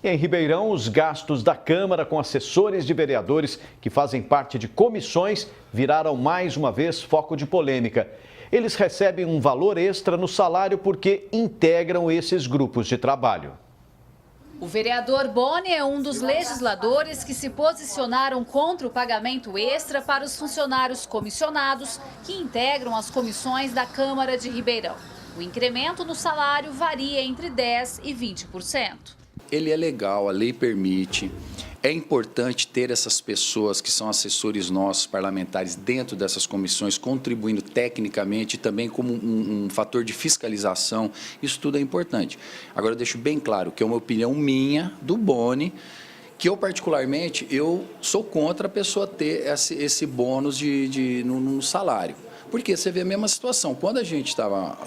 E em Ribeirão, os gastos da Câmara com assessores de vereadores que fazem parte de comissões viraram mais uma vez foco de polêmica. Eles recebem um valor extra no salário porque integram esses grupos de trabalho. O vereador Boni é um dos legisladores que se posicionaram contra o pagamento extra para os funcionários comissionados que integram as comissões da Câmara de Ribeirão. O incremento no salário varia entre 10% e 20%. Ele é legal, a lei permite. É importante ter essas pessoas que são assessores nossos, parlamentares, dentro dessas comissões, contribuindo tecnicamente e também como um fator de fiscalização. Isso tudo é importante. Agora, eu deixo bem claro que é uma opinião minha, do Boni, que eu, particularmente, eu sou contra a pessoa ter esse bônus no salário. Porque você vê a mesma situação. Quando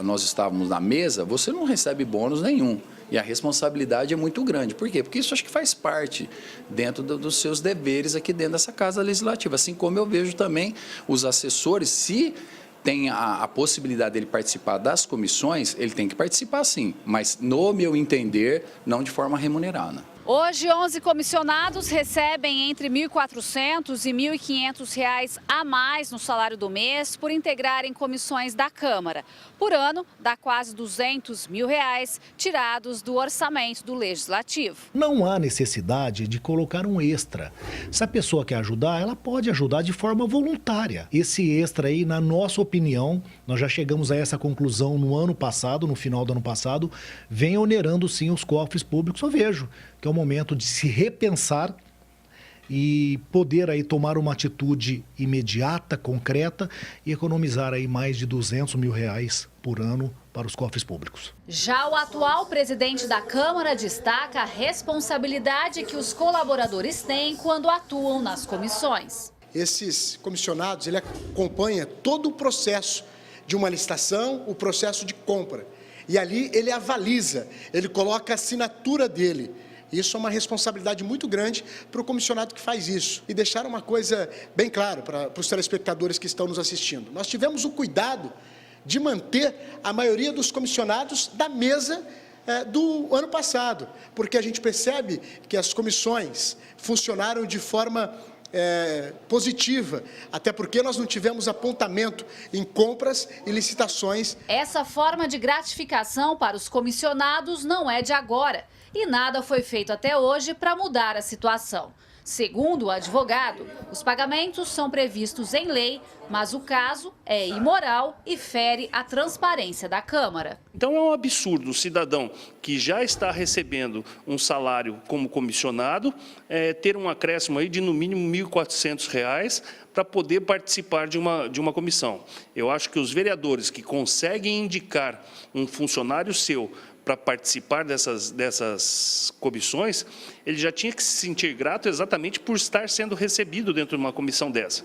nós estávamos na mesa, você não recebe bônus nenhum. E a responsabilidade é muito grande. Por quê? Porque isso acho que faz parte dentro dos seus deveres aqui dentro dessa Casa Legislativa. Assim como eu vejo também os assessores, se tem a possibilidade dele participar das comissões, ele tem que participar sim, mas no meu entender, não de forma remunerada. Hoje, 11 comissionados recebem entre R$ 1.400 e R$ 1.500 a mais no salário do mês por integrarem comissões da Câmara. Por ano, dá quase R$ 200 mil tirados do orçamento do Legislativo. Não há necessidade de colocar um extra. Se a pessoa quer ajudar, ela pode ajudar de forma voluntária. Esse extra aí, na nossa opinião, nós já chegamos a essa conclusão no ano passado, no final do ano passado, vem onerando sim os cofres públicos. Eu vejo que é o momento de se repensar e poder aí tomar uma atitude imediata, concreta e economizar aí mais de R$ 200 mil por ano para os cofres públicos. Já o atual presidente da Câmara destaca a responsabilidade que os colaboradores têm quando atuam nas comissões. Esses comissionados, ele acompanha todo o processo de uma licitação, o processo de compra. E ali ele avaliza, ele coloca a assinatura dele. Isso é uma responsabilidade muito grande para o comissionado que faz isso. E deixar uma coisa bem clara para os telespectadores que estão nos assistindo. Nós tivemos o cuidado de manter a maioria dos comissionados da mesa do ano passado, porque a gente percebe que as comissões funcionaram de forma positiva, até porque nós não tivemos apontamento em compras e licitações. Essa forma de gratificação para os comissionados não é de agora e nada foi feito até hoje para mudar a situação. Segundo o advogado, os pagamentos são previstos em lei, mas o caso é imoral e fere a transparência da Câmara. Então é um absurdo o cidadão que já está recebendo um salário como comissionado ter um acréscimo aí de no mínimo R$ 1.400 para poder participar de uma comissão. Eu acho que os vereadores que conseguem indicar um funcionário seu para participar dessas comissões, ele já tinha que se sentir grato exatamente por estar sendo recebido dentro de uma comissão dessa.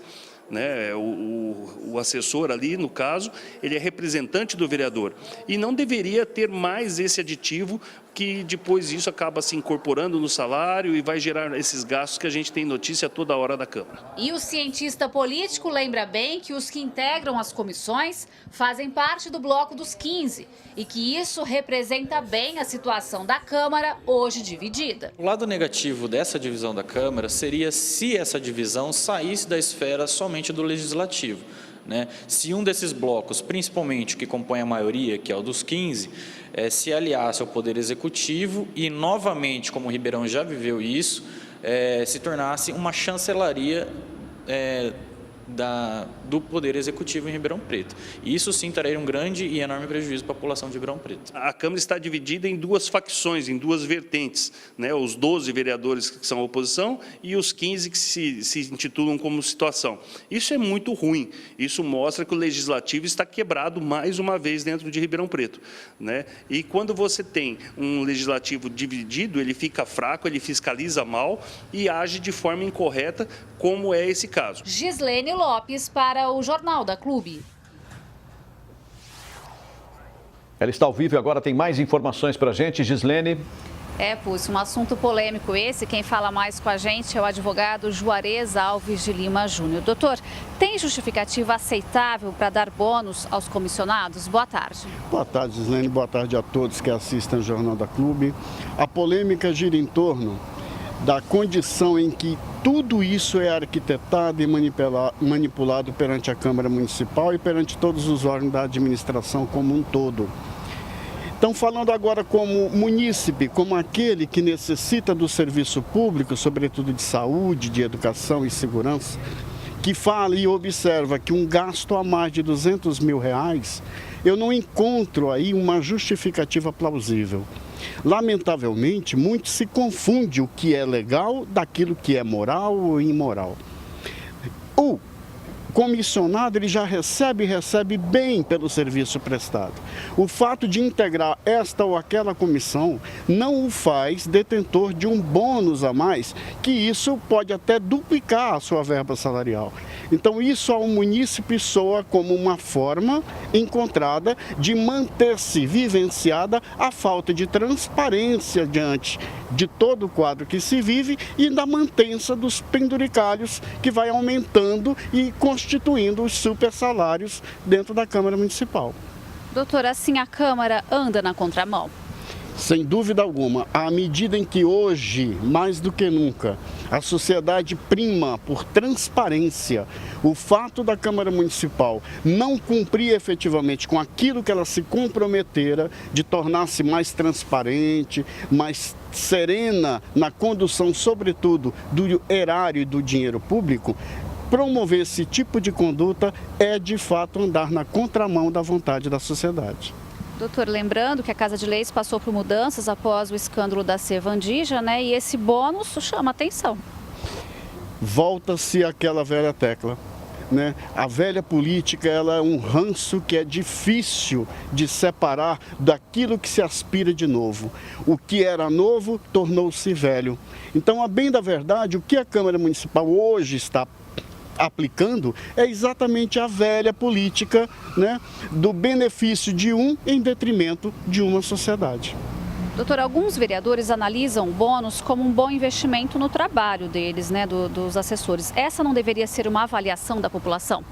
Né? O assessor ali, no caso, ele é representante do vereador e não deveria ter mais esse aditivo que depois isso acaba se incorporando no salário e vai gerar esses gastos que a gente tem notícia toda hora da Câmara. E o cientista político lembra bem que os que integram as comissões fazem parte do bloco dos 15 e que isso representa bem a situação da Câmara hoje dividida. O lado negativo dessa divisão da Câmara seria se essa divisão saísse da esfera somente do Legislativo. Né? Se um desses blocos, principalmente o que compõe a maioria, que é o dos 15, se aliasse ao Poder Executivo e, novamente, como o Ribeirão já viveu isso, se tornasse uma chancelaria do Poder Executivo em Ribeirão Preto. E isso sim traria um grande e enorme prejuízo para a população de Ribeirão Preto. A Câmara está dividida em duas facções, em duas vertentes, né? Os 12 vereadores que são a oposição e os 15 que se intitulam como situação. Isso é muito ruim. Isso mostra que o Legislativo está quebrado mais uma vez dentro de Ribeirão Preto, né? E quando você tem um Legislativo dividido, ele fica fraco, ele fiscaliza mal e age de forma incorreta, como é esse caso. Gislene Lopes para o Jornal da Clube. Ela está ao vivo e agora tem mais informações para a gente. Gislene. Puxa, um assunto polêmico esse. Quem fala mais com a gente é o advogado Juarez Alves de Lima Júnior. Doutor, tem justificativa aceitável para dar bônus aos comissionados? Boa tarde. Boa tarde, Gislene. Boa tarde a todos que assistem ao Jornal da Clube. A polêmica gira em torno da condição em que tudo isso é arquitetado e manipulado perante a Câmara Municipal e perante todos os órgãos da administração como um todo. Então, falando agora como munícipe, como aquele que necessita do serviço público, sobretudo de saúde, de educação e segurança, que fala e observa que um gasto a mais de R$200 mil, eu não encontro aí uma justificativa plausível. Lamentavelmente, muito se confunde o que é legal daquilo que é moral ou imoral. O comissionado ele já recebe bem pelo serviço prestado. O fato de integrar esta ou aquela comissão não o faz detentor de um bônus a mais, que isso pode até duplicar a sua verba salarial. Então isso ao munícipe soa como uma forma encontrada de manter-se vivenciada a falta de transparência diante de todo o quadro que se vive e da mantença dos penduricalhos que vai aumentando e constituindo os super salários dentro da Câmara Municipal. Doutor, assim a Câmara anda na contramão? Sem dúvida alguma, à medida em que hoje, mais do que nunca, a sociedade prima por transparência, o fato da Câmara Municipal não cumprir efetivamente com aquilo que ela se comprometera de tornar-se mais transparente, mais serena na condução, sobretudo, do erário e do dinheiro público, promover esse tipo de conduta é, de fato, andar na contramão da vontade da sociedade. Doutor, lembrando que a Casa de Leis passou por mudanças após o escândalo da Sevandija, né? E esse bônus chama atenção. Volta-se àquela velha tecla, né? A velha política, ela é um ranço que é difícil de separar daquilo que se aspira de novo. O que era novo tornou-se velho. Então, a bem da verdade, o que a Câmara Municipal hoje está aplicando é exatamente a velha política, né, do benefício de um em detrimento de uma sociedade. Doutor, alguns vereadores analisam o bônus como um bom investimento no trabalho deles, né, dos assessores. Essa não deveria ser uma avaliação da população?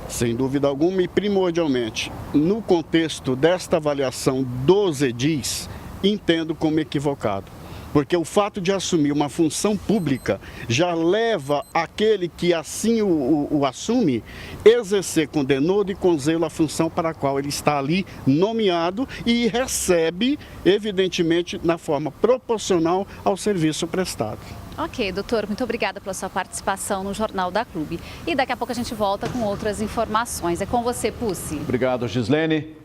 Sem dúvida alguma e primordialmente, no contexto desta avaliação dos edis, entendo como equivocado. Porque o fato de assumir uma função pública já leva aquele que assim o assume exercer com denodo e com zelo a função para a qual ele está ali nomeado e recebe, evidentemente, na forma proporcional ao serviço prestado. Ok, doutor, muito obrigada pela sua participação no Jornal da Clube. E daqui a pouco a gente volta com outras informações. É com você, Pucci. Obrigado, Gislene.